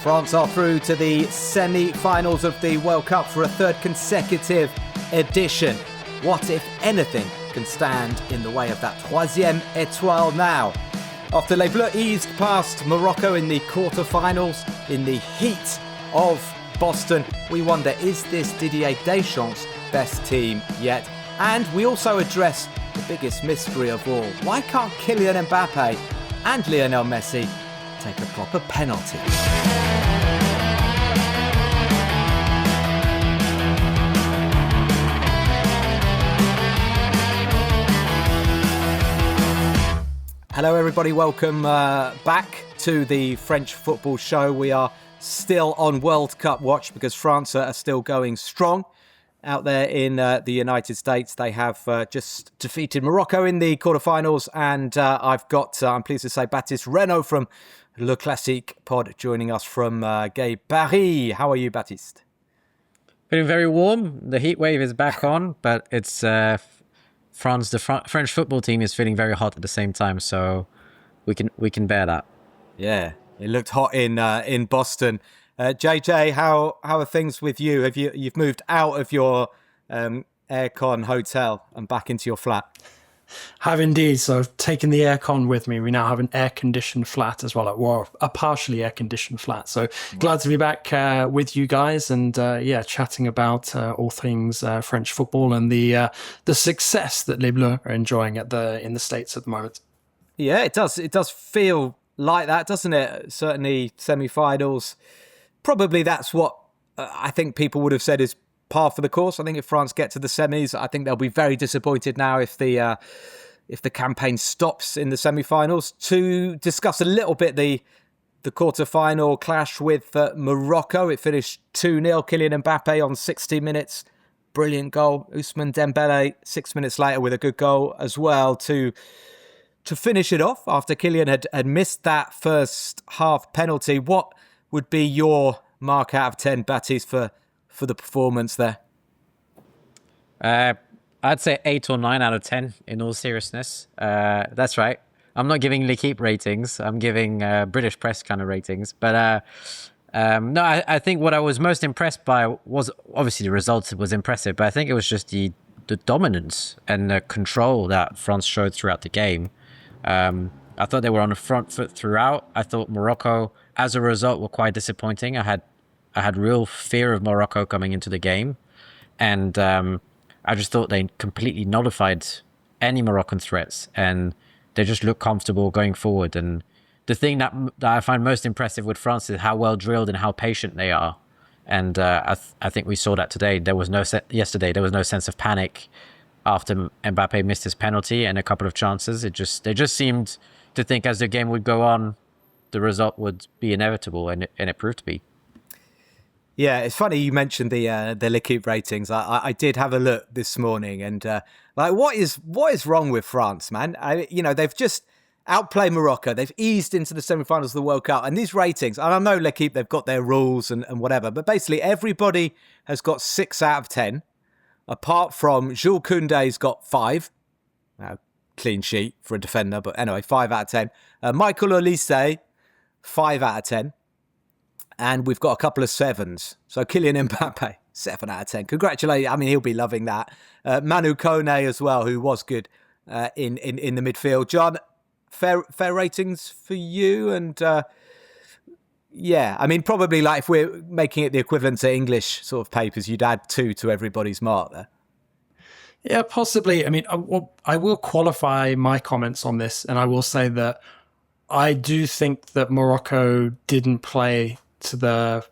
France are through to the semi-finals of the World Cup for a third consecutive edition. What, if anything, can stand in the way of that troisième étoile now? After Les Bleus eased past Morocco in the quarter-finals, in the heat of Boston, we wonder, is this Didier Deschamps' best team yet? And we also address the biggest mystery of all. Why can't Kylian Mbappé and Lionel Messi take a proper penalty? Hello everybody, welcome back to the French Football Show. We are still on World Cup watch because France are still going strong out there in the United States. They have just defeated Morocco in the quarterfinals, and I've got, I'm pleased to say, Baptiste Reynaud from Le Classique pod joining us from Gay Paris. How are you, Baptiste? Feeling very warm. The heat wave is back on, but it's France. The French football team is feeling very hot at the same time, so we can bear that. Yeah, it looked hot in Boston. JJ, how are things with you? You've moved out of your aircon hotel and back into your flat? Have indeed. So I've taken the aircon with me. We now have an air-conditioned flat as well, or a partially air-conditioned flat. So glad to be back with you guys and chatting about all things French football and the success that Les Bleus are enjoying in the States at the moment. Yeah, it does. It does feel like that, doesn't it? Certainly, semi-finals. Probably that's what I think people would have said is par for the course. I think if France get to the semis, I think they'll be very disappointed now if the campaign stops in the semi-finals. To discuss a little bit the quarter-final clash with Morocco, it finished 2-0. Kylian Mbappé on 60 minutes, brilliant goal. Ousmane Dembele 6 minutes later with a good goal as well to finish it off after Kylian had missed that first half penalty. What would be your mark out of 10, Baptiste, for the performance there? I'd say 8 or 9 out of 10 in all seriousness. That's right. I'm not giving L'Équipe ratings. I'm giving British press kind of ratings. But I think what I was most impressed by was obviously the results. It was impressive, but I think it was just the dominance and the control that France showed throughout the game. I thought they were on the front foot throughout. I thought Morocco, as a result, were quite disappointing. I had real fear of Morocco coming into the game, and I just thought they completely nullified any Moroccan threats, and they just looked comfortable going forward. And the thing that I find most impressive with France is how well drilled and how patient they are. And I think we saw that today. Yesterday there was no sense of panic after Mbappé missed his penalty and a couple of chances. They just seemed to think as the game would go on, the result would be inevitable, and it proved to be. Yeah, it's funny you mentioned the L'Équipe ratings. I did have a look this morning, and what is wrong with France, man? They've just outplayed Morocco. They've eased into the semi-finals of the World Cup, and these ratings. And I know L'Équipe, they've got their rules and whatever, but basically everybody has got 6 out of 10, apart from Jules Koundé's got 5. Clean sheet for a defender, but anyway, 5 out of 10. Michael Olise, 5 out of 10. And we've got a couple of 7s. So Kylian Mbappé, 7 out of 10. Congratulations. I mean, he'll be loving that. Manu Koné as well, who was good in the midfield. John, fair ratings for you? And I mean, probably like if we're making it the equivalent to English sort of papers, you'd add 2 to everybody's mark there. Yeah, possibly. I mean, I will qualify my comments on this, and I will say that I do think that Morocco didn't play to the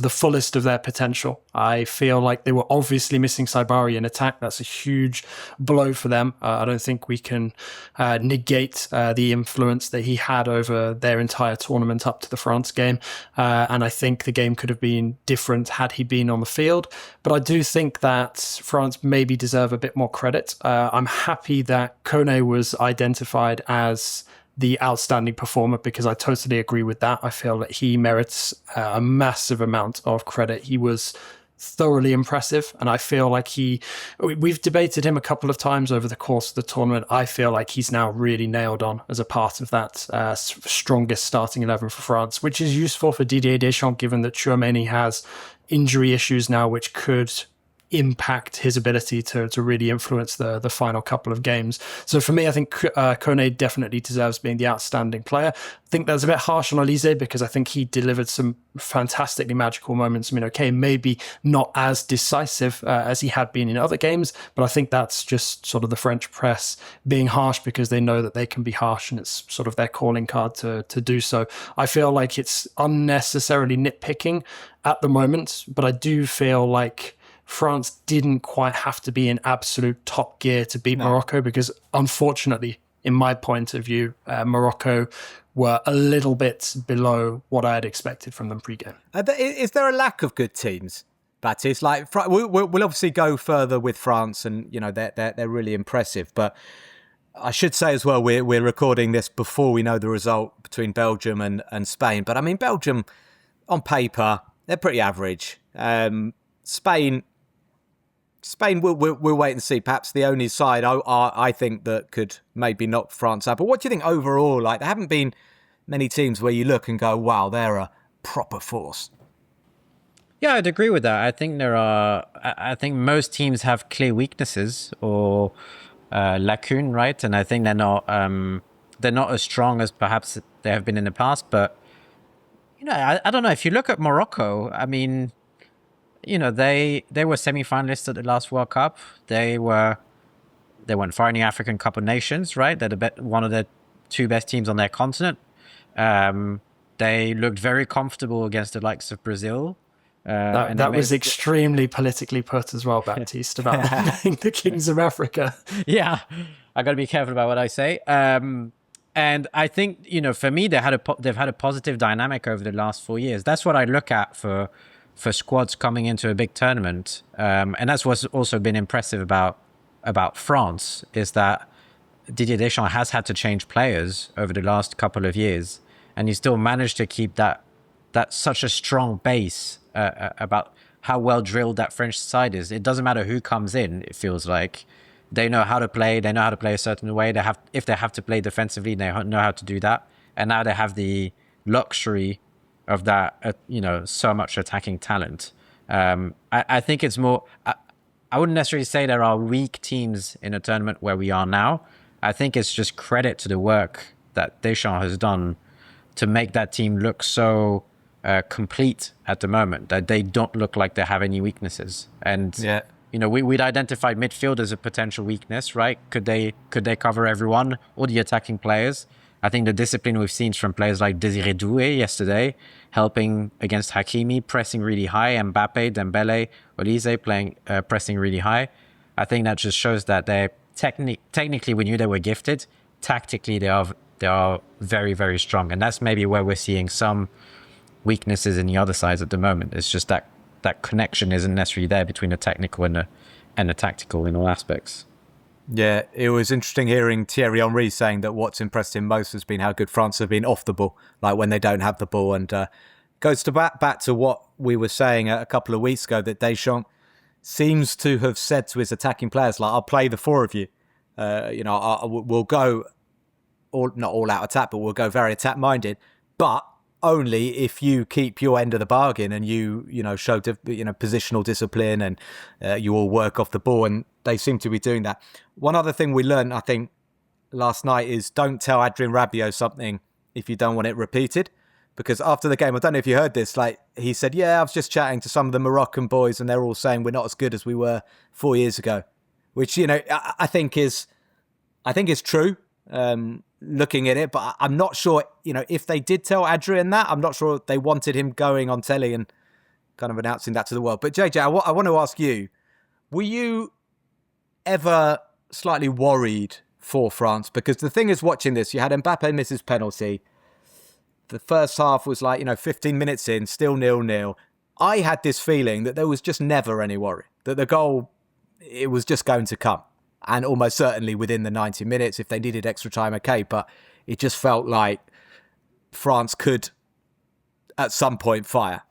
fullest of their potential. I feel like they were obviously missing Saibari in attack. That's a huge blow for them. I don't think we can negate the influence that he had over their entire tournament up to the France game. And I think the game could have been different had he been on the field. But I do think that France maybe deserve a bit more credit. I'm happy that Koné was identified as the outstanding performer, because I totally agree with that. I feel that he merits a massive amount of credit. He was thoroughly impressive. And I feel like we've debated him a couple of times over the course of the tournament. I feel like he's now really nailed on as a part of that strongest starting 11 for France, which is useful for Didier Deschamps, given that Tchouaméni has injury issues now, which could impact his ability to really influence the final couple of games. So for me, I think Koné definitely deserves being the outstanding player. I think that's a bit harsh on Olise because I think he delivered some fantastically magical moments. I mean, okay, maybe not as decisive as he had been in other games, but I think that's just sort of the French press being harsh because they know that they can be harsh and it's sort of their calling card to do so. I feel like it's unnecessarily nitpicking at the moment, but I do feel like France didn't quite have to be in absolute top gear to beat Morocco because, unfortunately, in my point of view, Morocco were a little bit below what I had expected from them pre-game. Is there a lack of good teams, Baptiste? Like, we'll obviously go further with France, and they're really impressive. But I should say as well, we're recording this before we know the result between Belgium and Spain. But I mean, Belgium, on paper, they're pretty average. Spain, we'll wait and see. Perhaps the only side I think that could maybe knock France out. But what do you think overall? Like, there haven't been many teams where you look and go, wow, they're a proper force. Yeah, I'd agree with that. I think I think most teams have clear weaknesses or lacune, right? And I think they're not as strong as perhaps they have been in the past. But I don't know. If you look at Morocco, I mean, they were semi-finalists at the last World Cup. They went far in the African Cup of Nations, right? They're one of the two best teams on their continent. They looked very comfortable against the likes of Brazil. That was extremely politically put as well, Baptiste, about being the kings of Africa. Yeah, I got to be careful about what I say. And I think, for me, they've had a positive dynamic over the last 4 years. That's what I look at for squads coming into a big tournament. And that's what's also been impressive about France, is that Didier Deschamps has had to change players over the last couple of years, and he still managed to keep that such a strong base about how well drilled that French side is. It doesn't matter who comes in, it feels like. They know how to play. They know how to play a certain way. If they have to play defensively, they know how to do that. And now they have the luxury of that, so much attacking talent. I think it's more. I wouldn't necessarily say there are weak teams in a tournament where we are now. I think it's just credit to the work that Deschamps has done to make that team look so complete at the moment, that they don't look like they have any weaknesses. And we'd identified midfield as a potential weakness, right? Could they cover everyone or the attacking players? I think the discipline we've seen from players like Désiré Doué yesterday, helping against Hakimi, pressing really high, Mbappé, Dembélé, Olise pressing really high. I think that just shows that they're technically, we knew they were gifted. Tactically, they are very, very strong. And that's maybe where we're seeing some weaknesses in the other sides at the moment. It's just that connection isn't necessarily there between the technical and the tactical in all aspects. Yeah, it was interesting hearing Thierry Henry saying that what's impressed him most has been how good France have been off the ball, like when they don't have the ball. And goes to back to what we were saying a couple of weeks ago, that Deschamps seems to have said to his attacking players, like, I'll play the four of you. We'll go, not all out attack, but we'll go very attack-minded. But only if you keep your end of the bargain and you show positional discipline and you all work off the ball, and they seem to be doing that. One other thing we learned, I think, last night is don't tell Adrien Rabiot something if you don't want it repeated. Because after the game, I don't know if you heard this, like he said, I was just chatting to some of the Moroccan boys and they're all saying we're not as good as we were 4 years ago, which I think is true. Looking at it, but I'm not sure, if they did tell Adrien that, I'm not sure they wanted him going on telly and kind of announcing that to the world. But JJ, I want to ask you, were you ever slightly worried for France? Because the thing is, watching this, you had Mbappé miss his penalty. The first half was 15 minutes in, still 0-0. I had this feeling that there was just never any worry, that the goal, it was just going to come. And almost certainly within the 90 minutes, if they needed extra time, okay. But it just felt like France could, at some point, fire.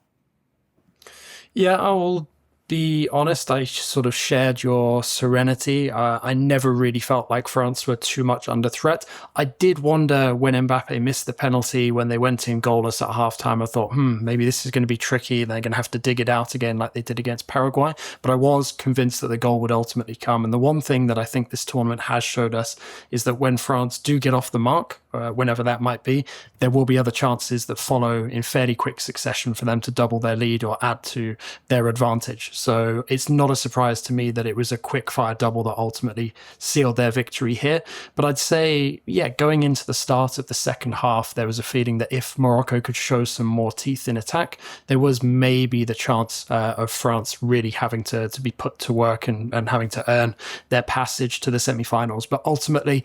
Yeah, I will be honest, I sort of shared your serenity. I never really felt like France were too much under threat. I did wonder when Mbappé missed the penalty, when they went in goalless at halftime, I thought, maybe this is going to be tricky. They're going to have to dig it out again like they did against Paraguay. But I was convinced that the goal would ultimately come. And the one thing that I think this tournament has showed us is that when France do get off the mark, whenever that might be, there will be other chances that follow in fairly quick succession for them to double their lead or add to their advantage. So it's not a surprise to me that it was a quick fire double that ultimately sealed their victory here. But I'd say, going into the start of the second half, there was a feeling that if Morocco could show some more teeth in attack, there was maybe the chance of France really having to be put to work and having to earn their passage to the semi-finals. But ultimately,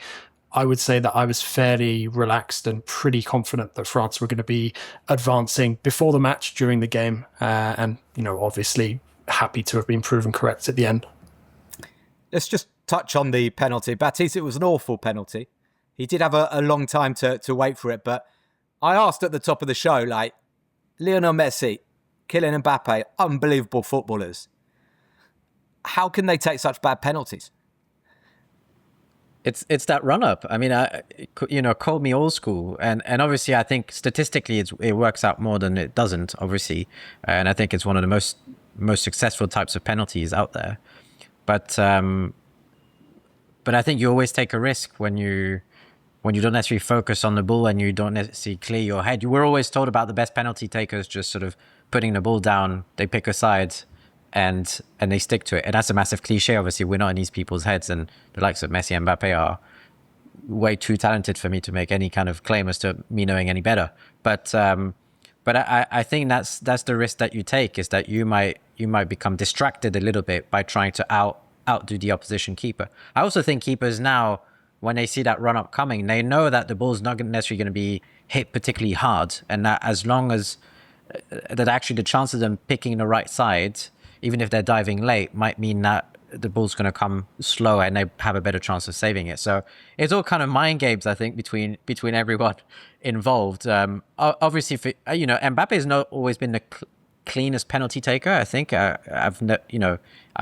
I would say that I was fairly relaxed and pretty confident that France were going to be advancing before the match, during the game, and, obviously happy to have been proven correct at the end. Let's just touch on the penalty. Baptiste, it was an awful penalty. He did have a long time to wait for it, but I asked at the top of the show, Lionel Messi, Kylian Mbappé, unbelievable footballers. How can they take such bad penalties? It's that run up. I mean, call me old school, and obviously I think statistically it works out more than it doesn't, obviously, and I think it's one of the most successful types of penalties out there. But I think you always take a risk when you don't necessarily focus on the ball and you don't necessarily clear your head. You were always told about the best penalty takers just sort of putting the ball down, they pick a side, and they stick to it. And that's a massive cliche. Obviously, we're not in these people's heads, and the likes of Messi and Mbappé are way too talented for me to make any kind of claim as to me knowing any better. But I think that's the risk that you take, is that you might become distracted a little bit by trying to outdo the opposition keeper. I also think keepers now, when they see that run up coming, they know that the ball's not necessarily going to be hit particularly hard, and that as long as that actually the chance of them picking the right side, even if they're diving late, might mean that the ball's going to come slow and they have a better chance of saving it. So it's all kind of mind games, I think, between everyone involved. Obviously, Mbappe has not always been the cleanest penalty taker. I think I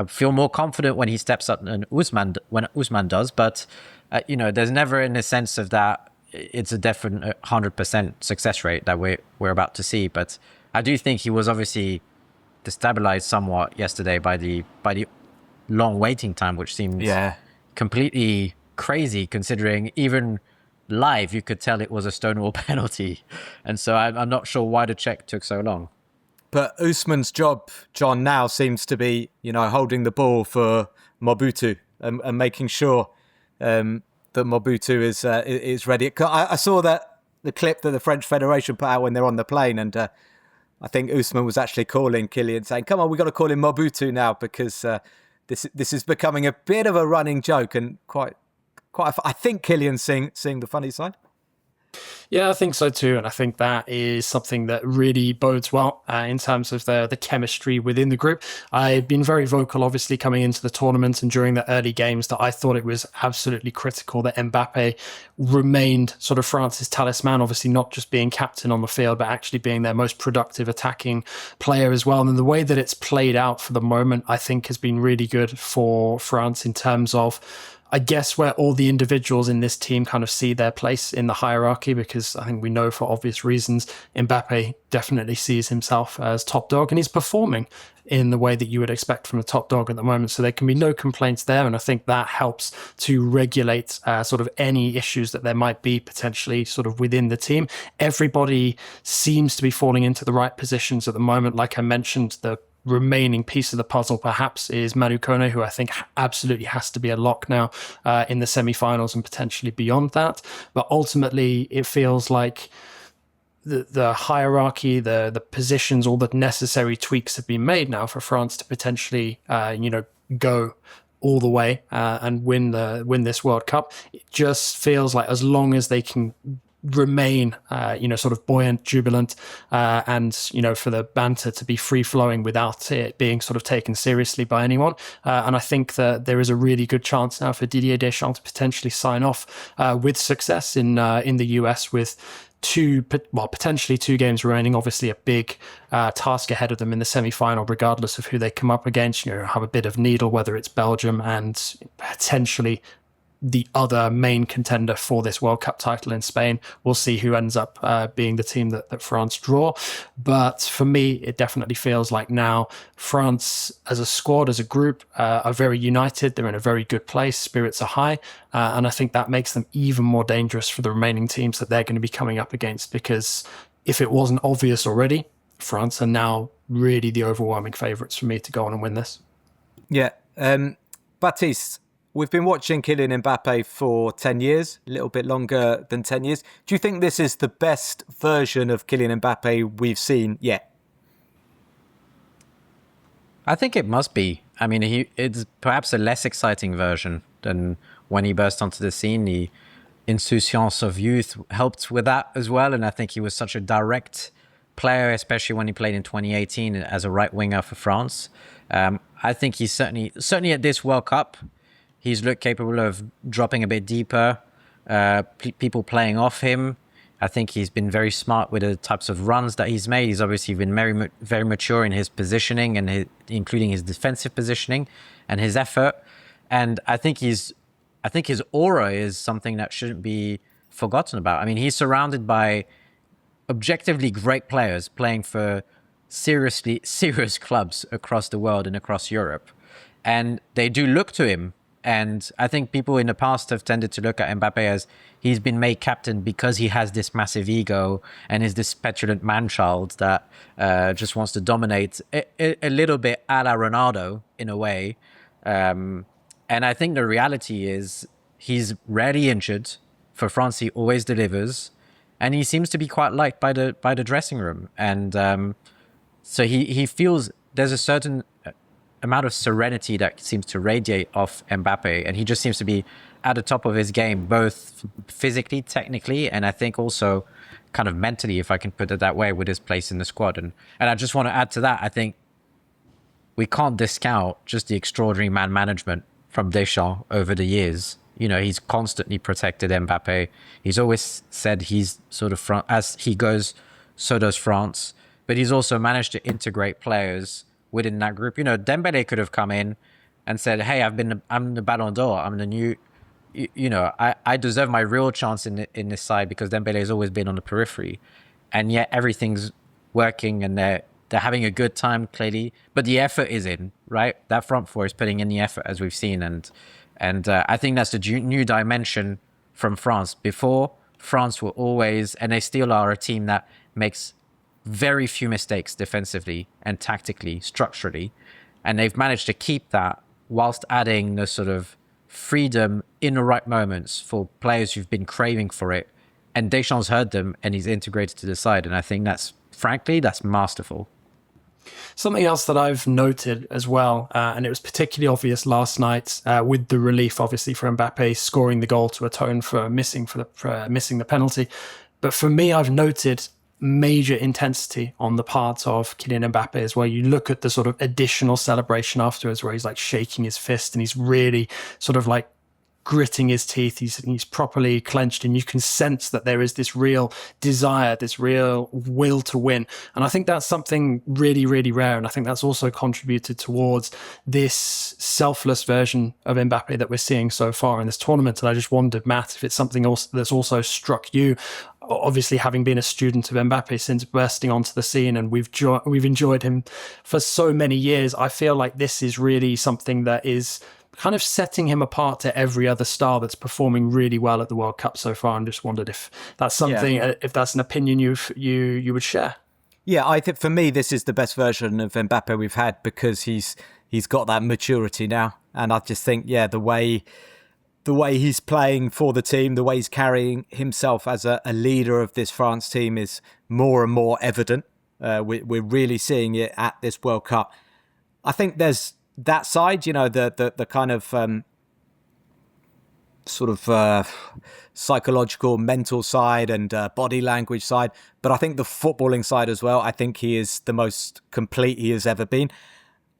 feel more confident when he steps up than when Usman does. But there's never in the sense of that it's a definite 100% success rate that we're about to see. But I do think he was obviously destabilized somewhat yesterday by the long waiting time, which seems completely crazy, considering even live you could tell it was a Stonewall penalty. And so I'm not sure why the check took so long. But Usman's job, John, now seems to be, holding the ball for Mobutu and making sure that Mobutu is ready. I saw that the clip that the French Federation put out when they're on the plane, and I think Usman was actually calling Kylian, saying, "Come on, we've got to call him Mobutu now, because this is becoming a bit of a running joke," and quite. I think Kylian's seeing the funny side. Yeah, I think so too. And I think that is something that really bodes well in terms of the chemistry within the group. I've been very vocal, obviously, coming into the tournament and during the early games, that I thought it was absolutely critical that Mbappé remained sort of France's talisman, obviously not just being captain on the field, but actually being their most productive attacking player as well. And the way that it's played out for the moment, I think, has been really good for France in terms of, I guess, where all the individuals in this team kind of see their place in the hierarchy, because I think we know for obvious reasons Mbappé definitely sees himself as top dog, and he's performing in the way that you would expect from a top dog at the moment. So there can be no complaints there. And I think that helps to regulate sort of any issues that there might be potentially sort of within the team. Everybody seems to be falling into the right positions at the moment. Like I mentioned, the remaining piece of the puzzle perhaps is Manu Koné, who I think absolutely has to be a lock now in the semi-finals and potentially beyond that. But ultimately, it feels like the hierarchy, the positions, all the necessary tweaks have been made now for France to potentially, go all the way and win this World Cup. It just feels like as long as they can remain, sort of buoyant, jubilant, and, for the banter to be free flowing without it being sort of taken seriously by anyone. And I think that there is a really good chance now for Didier Deschamps to potentially sign off with success in the US with potentially 2 games remaining. Obviously, a big task ahead of them in the semi-final, regardless of who they come up against. Have a bit of needle, whether it's Belgium and potentially the other main contender for this World Cup title in Spain. We'll see who ends up being the team that France draw. But for me, it definitely feels like now France as a squad, as a group, are very united. They're in a very good place. Spirits are high. And I think that makes them even more dangerous for the remaining teams that they're going to be coming up against, because if it wasn't obvious already, France are now really the overwhelming favourites for me to go on and win this. Yeah. Baptiste, we've been watching Kylian Mbappé for 10 years, a little bit longer than 10 years. Do you think this is the best version of Kylian Mbappé we've seen yet? I think it must be. I mean, it's perhaps a less exciting version than when he burst onto the scene. The insouciance of youth helped with that as well. And I think he was such a direct player, especially when he played in 2018 as a right winger for France. I think he's certainly at this World Cup, he's looked capable of dropping a bit deeper, people playing off him. I think he's been very smart with the types of runs that he's made. He's obviously been very, very mature in his positioning, and including his defensive positioning and his effort. And I think his aura is something that shouldn't be forgotten about. I mean, he's surrounded by objectively great players playing for serious clubs across the world and across Europe. And they do look to him. And I think people in the past have tended to look at Mbappé as he's been made captain because he has this massive ego and is this petulant man-child that just wants to dominate a little bit a la Reynaud in a way. And I think the reality is he's rarely injured. For France, he always delivers. And he seems to be quite liked by the dressing room. And so he feels there's a certain amount of serenity that seems to radiate off Mbappé, and he just seems to be at the top of his game, both physically, technically, and I think also kind of mentally, if I can put it that way, with his place in the squad. And I just want to add to that, I think we can't discount just the extraordinary man management from Deschamps over the years. He's constantly protected Mbappé. He's always said he's sort of as he goes, so does France. But he's also managed to integrate players within that group. Dembélé could have come in and said, hey, I'm the Ballon d'Or. I'm the new, I deserve my real chance in this side, because Dembélé has always been on the periphery. And yet everything's working and they're having a good time, clearly. But the effort is in, right? That front four is putting in the effort, as we've seen. And I think that's the new dimension from France. Before, France were always, and they still are, a team that makes very few mistakes defensively and tactically, structurally. And they've managed to keep that whilst adding the sort of freedom in the right moments for players who've been craving for it. And Deschamps heard them and he's integrated to the side. And I think that's masterful. Something else that I've noted as well, and it was particularly obvious last night with the relief, obviously, for Mbappé scoring the goal to atone for missing the penalty. But for me, I've noted major intensity on the part of Kylian Mbappé as well. You look at the sort of additional celebration afterwards where he's like shaking his fist and he's really sort of like gritting his teeth. He's properly clenched, and you can sense that there is this real desire, this real will to win. And I think that's something really, really rare. And I think that's also contributed towards this selfless version of Mbappé that we're seeing so far in this tournament. And I just wondered, Matt, if it's something else that's also struck you, obviously having been a student of Mbappé since bursting onto the scene, and we've enjoyed him for so many years. I feel like this is really something that is kind of setting him apart to every other star that's performing really well at the World Cup so far. And just wondered if that's something, if that's an opinion you would share. Yeah, I think for me this is the best version of Mbappé we've had, because he's got that maturity now, and I just think the way he's playing for the team, the way he's carrying himself as a leader of this France team is more and more evident. We're really seeing it at this World Cup. I think there's that side, the kind of sort of psychological, mental side and body language side. But I think the footballing side as well, I think he is the most complete he has ever been.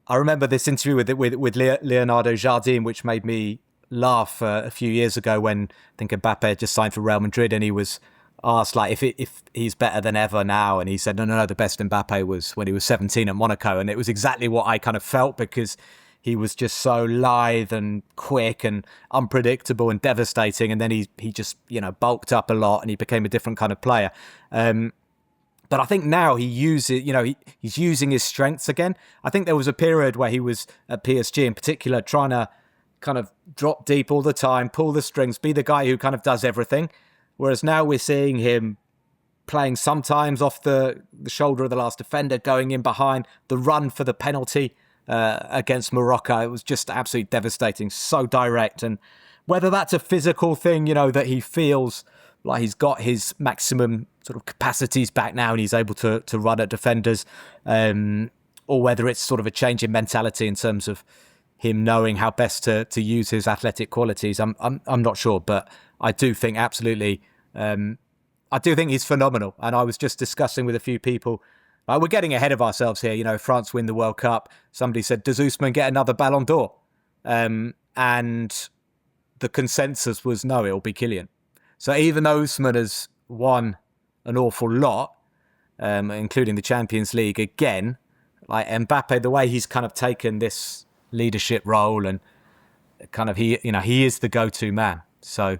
I remember this interview with Leonardo Jardim, which made me laugh a few years ago when I think Mbappé had just signed for Real Madrid and he was asked like if he's better than ever now, and he said no, the best Mbappe was when he was 17 at Monaco, and it was exactly what I kind of felt, because he was just so lithe and quick and unpredictable and devastating, and then he just bulked up a lot and he became a different kind of player. But I think now he's using his strengths again. I think there was a period where he was at PSG in particular trying to kind of drop deep all the time, pull the strings, be the guy who kind of does everything. Whereas now we're seeing him playing sometimes off the shoulder of the last defender, going in behind, the run for the penalty against Morocco. It was just absolutely devastating, so direct. And whether that's a physical thing, that he feels like he's got his maximum sort of capacities back now and he's able to run at defenders, or whether it's sort of a change in mentality in terms of him knowing how best to use his athletic qualities. I'm not sure, but I do think absolutely, I do think he's phenomenal. And I was just discussing with a few people, we're getting ahead of ourselves here. France win the World Cup. Somebody said, does Ousmane get another Ballon d'Or? And the consensus was no, it'll be Kylian. So even though Ousmane has won an awful lot, including the Champions League, again, like Mbappe, the way he's kind of taken this leadership role and kind of he is the go-to man. So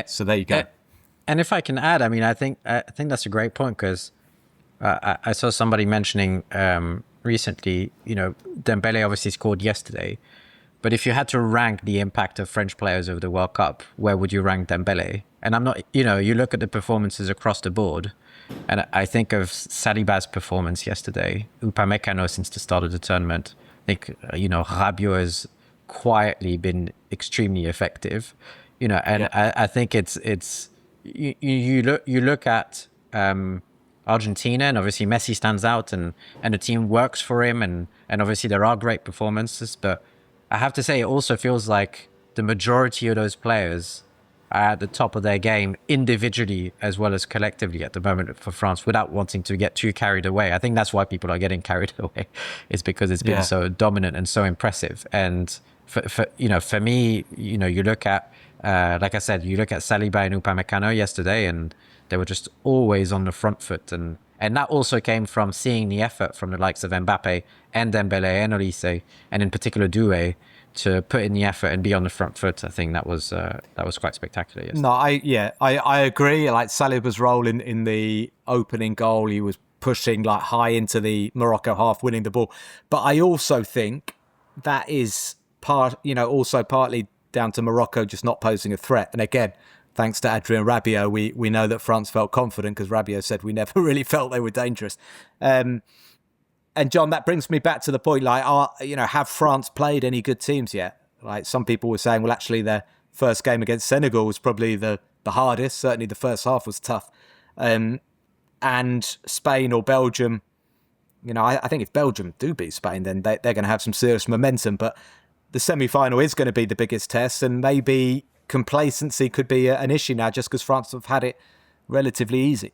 so there you go. And if I can add, I think that's a great point, because I saw somebody mentioning recently, Dembele obviously scored yesterday, but if you had to rank the impact of French players over the World Cup, where would you rank Dembele? And I'm not, you look at the performances across the board, and I think of Saliba's performance yesterday, Upamecano since the start of the tournament. I think, Rabiot has quietly been extremely effective, I think it's you look at Argentina, and obviously Messi stands out, and the team works for him, and obviously there are great performances, but I have to say it also feels like the majority of those players are at the top of their game individually as well as collectively at the moment for France, without wanting to get too carried away. I think that's why people are getting carried away, is because it's been so dominant and so impressive. And for me, you look at, like I said, you look at Saliba and Upamecano yesterday, and they were just always on the front foot. And that also came from seeing the effort from the likes of Mbappe and Dembele and Olise, and in particular Doué, to put in the effort and be on the front foot. I think that was quite spectacular yesterday. No, I agree. Like Saliba's role in the opening goal, he was pushing like high into the Morocco half, winning the ball. But I also think that is also partly down to Morocco just not posing a threat. And again, thanks to Adrien Rabiot, we know that France felt confident, because Rabiot said we never really felt they were dangerous. And John, that brings me back to the point, like, have France played any good teams yet? Like some people were saying, well, actually their first game against Senegal was probably the hardest. Certainly the first half was tough. And Spain or Belgium, I think if Belgium do beat Spain, then they're going to have some serious momentum. But the semi-final is going to be the biggest test, and maybe complacency could be an issue now just because France have had it relatively easy.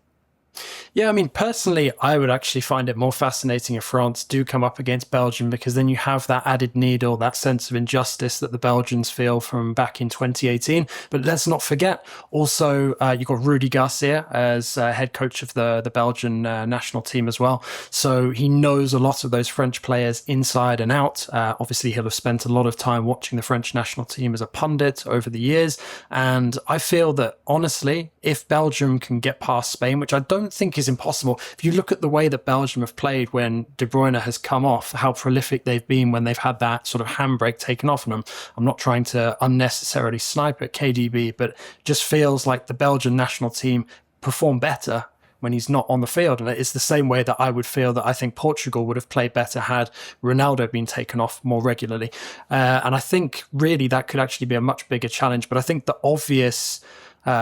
Yeah, personally, I would actually find it more fascinating if France do come up against Belgium, because then you have that added needle, that sense of injustice that the Belgians feel from back in 2018. But let's not forget, also, you've got Rudy Garcia as head coach of the Belgian national team as well. So he knows a lot of those French players inside and out. Obviously, he'll have spent a lot of time watching the French national team as a pundit over the years. And I feel that, honestly, if Belgium can get past Spain, which I don't think is impossible. If you look at the way that Belgium have played when De Bruyne has come off, how prolific they've been when they've had that sort of handbrake taken off on them. I'm not trying to unnecessarily snipe at KDB, but just feels like the Belgian national team perform better when he's not on the field. And it's the same way that I would feel that I think Portugal would have played better had Ronaldo been taken off more regularly. And I think really that could actually be a much bigger challenge. But I think the obvious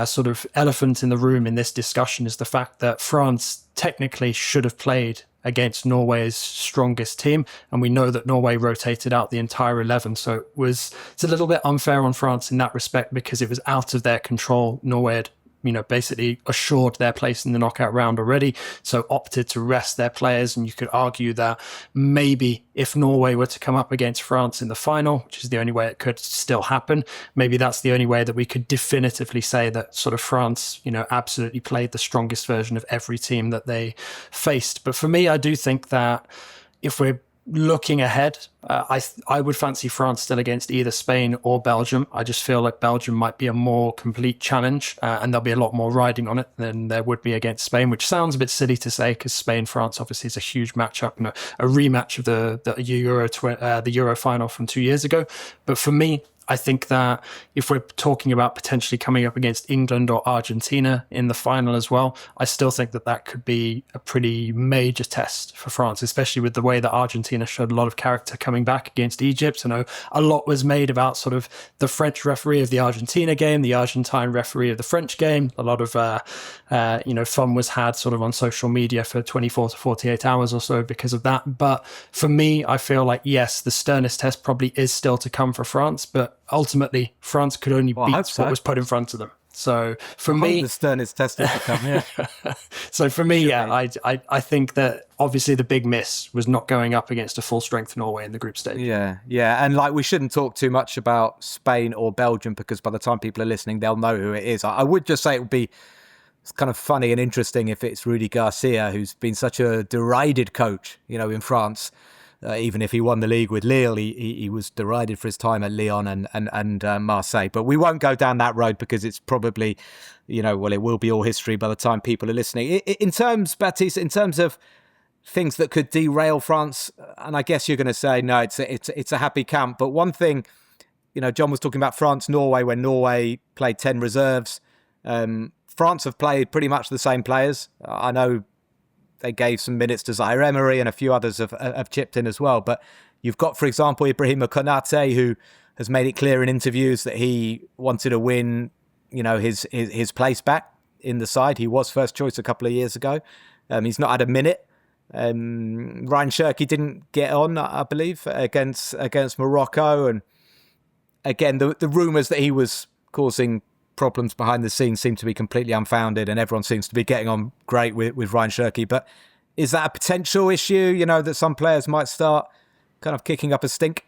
sort of elephant in the room in this discussion is the fact that France technically should have played against Norway's strongest team, and we know that Norway rotated out the entire 11, so it's a little bit unfair on France in that respect, because it was out of their control. Norway had basically assured their place in the knockout round already, so opted to rest their players. And you could argue that maybe if Norway were to come up against France in the final, which is the only way it could still happen, maybe that's the only way that we could definitively say that sort of France, absolutely played the strongest version of every team that they faced. But for me, I do think that if we're looking ahead, I would fancy France still against either Spain or Belgium. I just feel like Belgium might be a more complete challenge, and there'll be a lot more riding on it than there would be against Spain, which sounds a bit silly to say because Spain-France obviously is a huge matchup and a rematch of the Euro final from 2 years ago. But for me, I think that if we're talking about potentially coming up against England or Argentina in the final as well, I still think that that could be a pretty major test for France, especially with the way that Argentina showed a lot of character coming back against Egypt. I know a lot was made about sort of the French referee of the Argentina game, the Argentine referee of the French game. A lot of, fun was had sort of on social media for 24 to 48 hours or so because of that. But for me, I feel like, yes, the sternest test probably is still to come for France, but ultimately, France could only beat what was put in front of them. So for me, the sternest test to come. Yeah. So for me, I think that obviously the big miss was not going up against a full strength Norway in the group stage. Yeah, and we shouldn't talk too much about Spain or Belgium because by the time people are listening, they'll know who it is. I would just say it would be kind of funny and interesting if it's Rudy Garcia, who's been such a derided coach, in France. Even if he won the league with Lille, he was derided for his time at Lyon and Marseille. But we won't go down that road because it's probably, it will be all history by the time people are listening. In terms, Baptiste, in terms of things that could derail France, and I guess you're going to say, no, it's a happy camp. But one thing, John was talking about France-Norway when Norway played 10 reserves. France have played pretty much the same players. I know they gave some minutes to Zaire Emery and a few others have chipped in as well. But you've got, for example, Ibrahima Konate, who has made it clear in interviews that he wanted to win, his place back in the side. He was first choice a couple of years ago. He's not had a minute. Ryan Cherki didn't get on, I believe, against Morocco. And again, the rumours that he was causing problems behind the scenes seem to be completely unfounded, and everyone seems to be getting on great with Ryan Cherki. But is that a potential issue, that some players might start kind of kicking up a stink?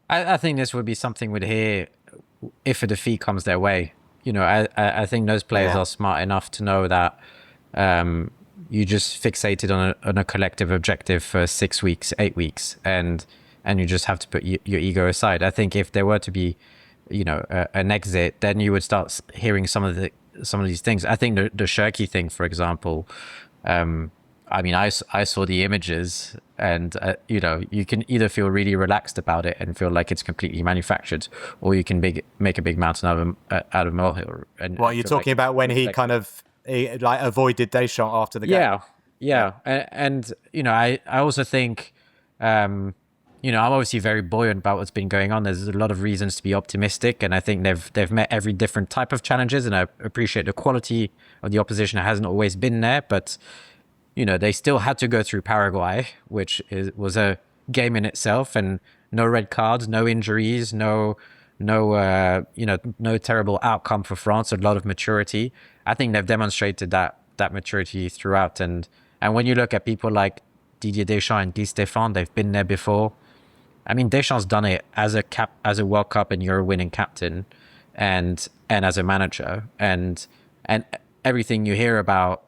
I think this would be something we'd hear if a defeat comes their way. I think those players are smart enough to know that you just fixated on a collective objective for 6 weeks, 8 weeks, and you just have to put your ego aside. I think if there were to be an exit, then you would start hearing some of these things. I think the Cherki thing, for example, I saw the images, and you can either feel really relaxed about it and feel like it's completely manufactured, or you can make a big mountain out of molehill. And what you're talking about when he kind of avoided Deschamps after the game. Yeah. And I also think. I'm obviously very buoyant about what's been going on. There's a lot of reasons to be optimistic, and I think they've met every different type of challenges, and I appreciate the quality of the opposition hasn't always been there, but they still had to go through Paraguay, which was a game in itself, and no red cards, no injuries, no terrible outcome for France, a lot of maturity. I think they've demonstrated that maturity throughout, and when you look at people like Didier Deschamps and Guy Stéphane, they've been there before. I mean, Deschamps done it as a World Cup and Euro winning captain, and as a manager, and everything you hear about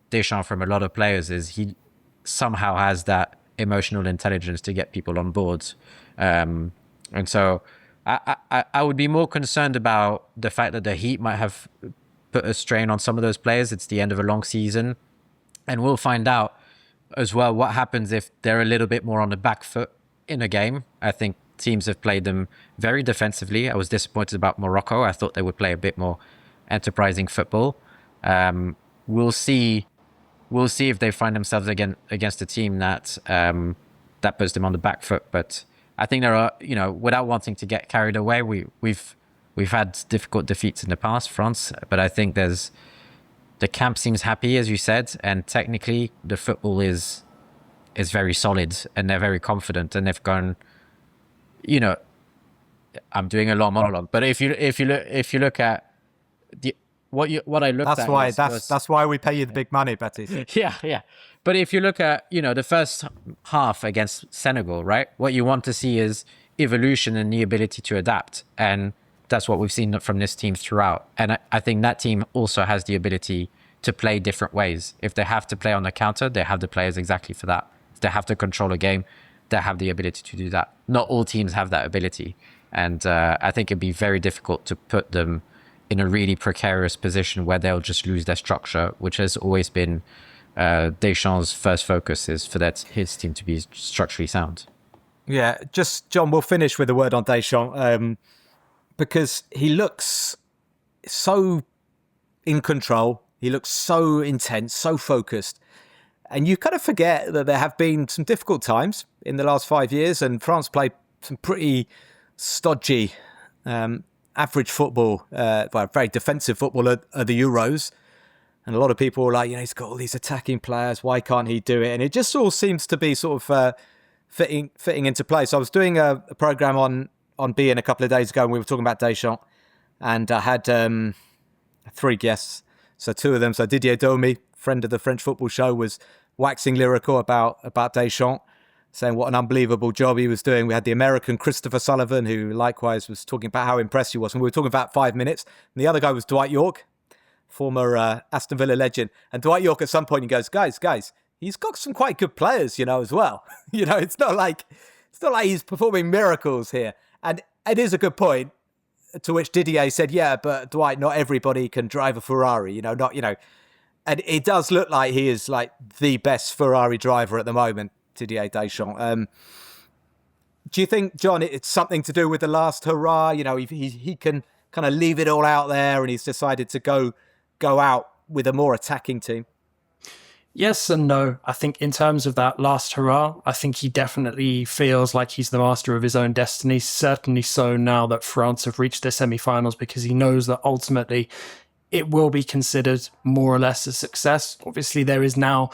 Deschamps from a lot of players is he somehow has that emotional intelligence to get people on board, and so I would be more concerned about the fact that the heat might have put a strain on some of those players. It's the end of a long season, and we'll find out as well what happens if they're a little bit more on the back foot in a game. I think teams have played them very defensively. I was disappointed about Morocco. I thought they would play a bit more enterprising football. We'll see if they find themselves again against a team that puts them on the back foot. But I think there are, without wanting to get carried away, we've had difficult defeats in the past, France, but I think the camp seems happy, as you said, and technically the football is very solid, and they're very confident, and they've gone. I'm doing a long monologue, but if you look at what I looked That's at why was, that's why we pay you the big money, Baptiste. yeah. But if you look at, the first half against Senegal, right? What you want to see is evolution and the ability to adapt. And that's what we've seen from this team throughout. And I think that team also has the ability to play different ways. If they have to play on the counter, they have the players exactly for that. If they have to control a game, they have the ability to do that. Not all teams have that ability. And I think it'd be very difficult to put them in a really precarious position where they'll just lose their structure, which has always been Deschamps' first focus, is for his team to be structurally sound. Yeah, just John, we'll finish with a word on Deschamps because he looks so in control. He looks so intense, so focused. And you kind of forget that there have been some difficult times in the last 5 years, and France played some pretty stodgy, average football, very defensive football at the Euros. And a lot of people were like, he's got all these attacking players. Why can't he do it? And it just all seems to be sort of fitting into place. So I was doing a program on beIN a couple of days ago, and we were talking about Deschamps. And I had 3 guests. So 2 of them, so Didier Deschamps, friend of the French football show, was waxing lyrical about Deschamps, saying what an unbelievable job he was doing. We had the American Christopher Sullivan, who likewise was talking about how impressed he was. And we were talking about 5 minutes. And the other guy was Dwight Yorke, former Aston Villa legend. And Dwight Yorke at some point, he goes, guys, he's got some quite good players, as well. It's not like he's performing miracles here. And it is a good point, to which Didier said, yeah, but Dwight, not everybody can drive a Ferrari, and it does look like he is like the best Ferrari driver at the moment, Didier Deschamps. Do you think, John, it's something to do with the last hurrah? He can kind of leave it all out there, and he's decided to go out with a more attacking team? Yes and no. I think in terms of that last hurrah, I think he definitely feels like he's the master of his own destiny. Certainly so now that France have reached their semi-finals, because he knows that ultimately it will be considered more or less a success. Obviously, there is now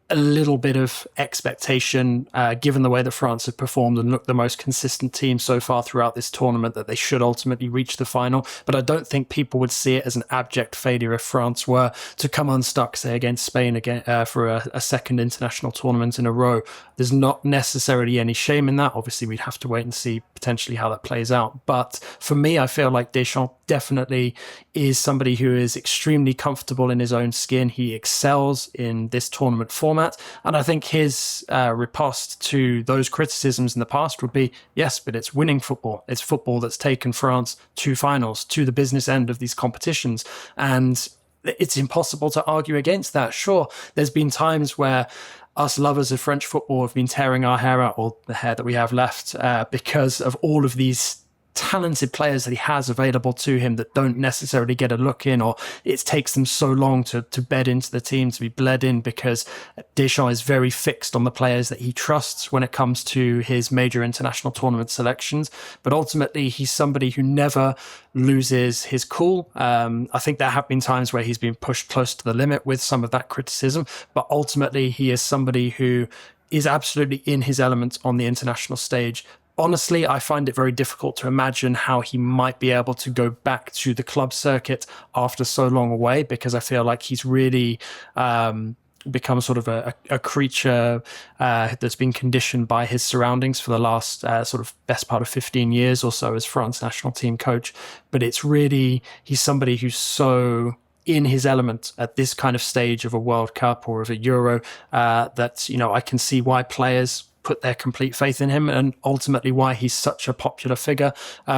a little bit of expectation, given the way that France have performed and looked the most consistent team so far throughout this tournament, that they should ultimately reach the final. But I don't think people would see it as an abject failure if France were to come unstuck, say, against Spain again for a second international tournament in a row. There's not necessarily any shame in that. Obviously, we'd have to wait and see potentially how that plays out. But for me, I feel like Deschamps definitely is somebody who is extremely comfortable in his own skin. He excels in this tournament format. And I think his riposte to those criticisms in the past would be, yes, but it's winning football. It's football that's taken France to finals, to the business end of these competitions. And it's impossible to argue against that. Sure, there's been times where us lovers of French football have been tearing our hair out, or the hair that we have left, because of all of these talented players that he has available to him that don't necessarily get a look in, or it takes them so long to bed into the team, to be bled in, because Deschamps is very fixed on the players that he trusts when it comes to his major international tournament selections. But ultimately, he's somebody who never loses his cool. I think there have been times where he's been pushed close to the limit with some of that criticism, but ultimately he is somebody who is absolutely in his element on the international stage. Honestly, I find it very difficult to imagine how he might be able to go back to the club circuit after so long away, because I feel like he's really become sort of a creature that's been conditioned by his surroundings for the last sort of best part of 15 years or so as France national team coach. But it's really, he's somebody who's so in his element at this kind of stage of a World Cup or of a Euro that, I can see why players put their complete faith in him, and ultimately why he's such a popular figure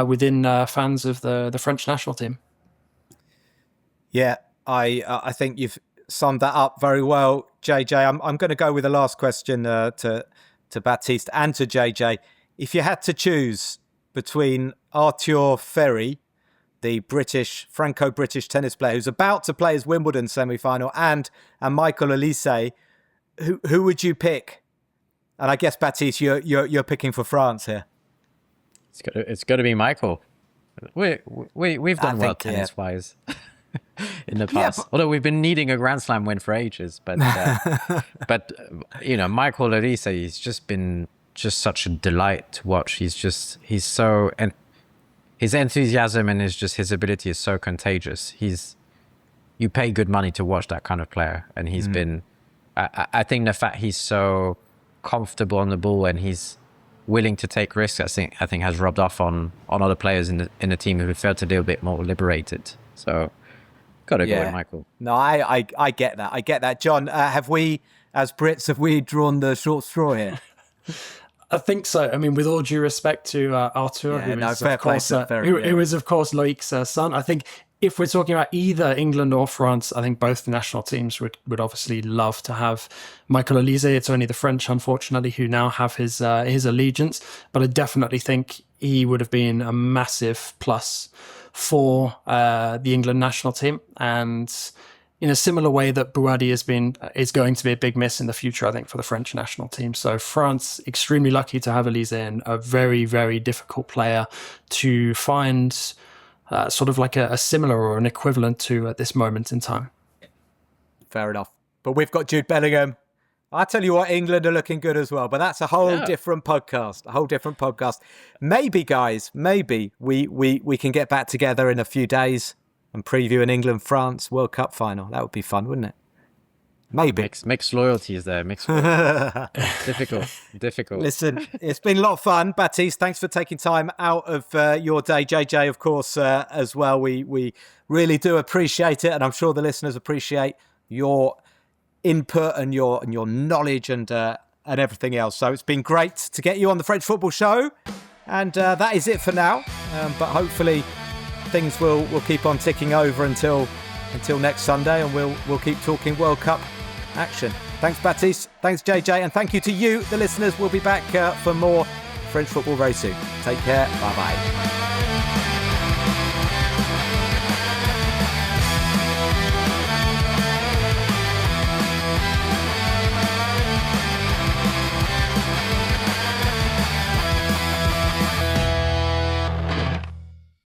within fans of the French national team. Yeah, I think you've summed that up very well, JJ. I'm going to go with the last question to Baptiste and to JJ. If you had to choose between Arthur Ferry, the Franco-British tennis player who's about to play his Wimbledon semi-final, and Michael Olise, who would you pick? And I guess, Baptiste, you're picking for France here. It's got to be Michael. We've done well tennis-wise in the past. Yeah, although we've been needing a Grand Slam win for ages, but Michael Olise, he's just been such a delight to watch. He's so, and his enthusiasm and his ability is so contagious. He's you pay good money to watch that kind of player, and he's been. I think the fact he's so comfortable on the ball and he's willing to take risks, I think has rubbed off on other players in the team who felt a little bit more liberated. So, gotta go with Michael. No, I get that. I get that, John. Have we, as Brits, drawn the short straw here? I think so. I mean, with all due respect to Arthur, who is of course Loic's son, I think if we're talking about either England or France, I think both the national teams would obviously love to have Michael Olise. It's only the French, unfortunately, who now have his allegiance. But I definitely think he would have been a massive plus for the England national team. And in a similar way that Bouhaddi is going to be a big miss in the future, I think, for the French national team. So France, extremely lucky to have Olise in, a very, very difficult player to find sort of like a similar or an equivalent to at this moment in time. Fair enough. But we've got Jude Bellingham. I tell you what, England are looking good as well, but that's a whole different podcast. Maybe, guys, we can get back together in a few days and preview an England-France World Cup final. That would be fun, wouldn't it? Maybe. Mixed loyalties there. Difficult. Listen, it's been a lot of fun. Baptiste, thanks for taking time out of your day. JJ, of course, as well. We really do appreciate it, and I'm sure the listeners appreciate your input and your knowledge and everything else. So it's been great to get you on the French Football Show, and that is it for now. But hopefully things will keep on ticking over until next Sunday, and we'll keep talking World Cup action. Thanks, Baptiste. Thanks, JJ. And thank you to you, the listeners. We'll be back for more French football very soon. Take care. Bye-bye.